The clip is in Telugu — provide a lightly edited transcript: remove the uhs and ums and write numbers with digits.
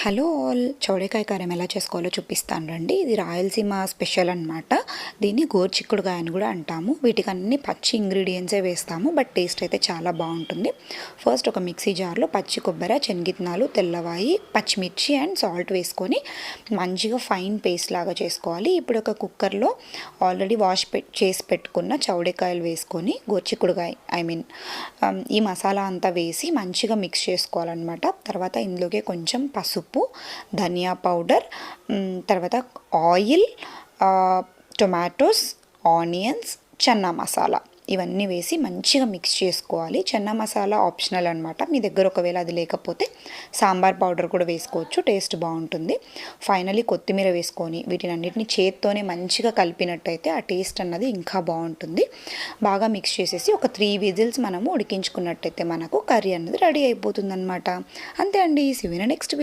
హలో ఆల్, చౌడేకాయ కారం ఎలా చేసుకోవాలో చూపిస్తాను రండి. ఇది రాయలసీమ స్పెషల్ అనమాట. దీన్ని గోరుచిక్కుడుకాయ అని కూడా అంటాము. వీటికి అన్ని పచ్చి ఇంగ్రీడియంట్సే వేస్తాము, బట్ టేస్ట్ అయితే చాలా బాగుంటుంది. ఫస్ట్ ఒక మిక్సీ జార్లో పచ్చి కొబ్బరి, శనగిత్తనాలు, తెల్లవాయి, పచ్చిమిర్చి అండ్ సాల్ట్ వేసుకొని మంచిగా ఫైన్ పేస్ట్ లాగా చేసుకోవాలి. ఇప్పుడు ఒక కుక్కర్లో ఆల్రెడీ చేసి పెట్టుకున్న చౌడేకాయలు వేసుకొని గోరుచిక్కుడుకాయ ఈ మసాలా అంతా వేసి మంచిగా మిక్స్ చేసుకోవాలన్నమాట. తర్వాత ఇందులోకి కొంచెం పసుపు, ధనియా పౌడర్, తర్వాత oil, tomatoes, onions, chana masala ఇవన్నీ వేసి మంచిగా మిక్స్ చేసుకోవాలి. చన్నా మసాలా ఆప్షనల్ అనమాట. మీ దగ్గర ఒకవేళ అది లేకపోతే సాంబార్ పౌడర్ కూడా వేసుకోవచ్చు, టేస్ట్ బాగుంటుంది. ఫైనలీ కొత్తిమీర వేసుకొని వీటినన్నిటిని చేత్తోనే మంచిగా కలిపినట్టయితే ఆ టేస్ట్ అన్నది ఇంకా బాగుంటుంది. బాగా మిక్స్ చేసేసి ఒక 3 విజిల్స్ మనము ఉడికించుకున్నట్టయితే మనకు కర్రీ అన్నది రెడీ అయిపోతుంది అనమాట. అంతే అండి. See you in next video.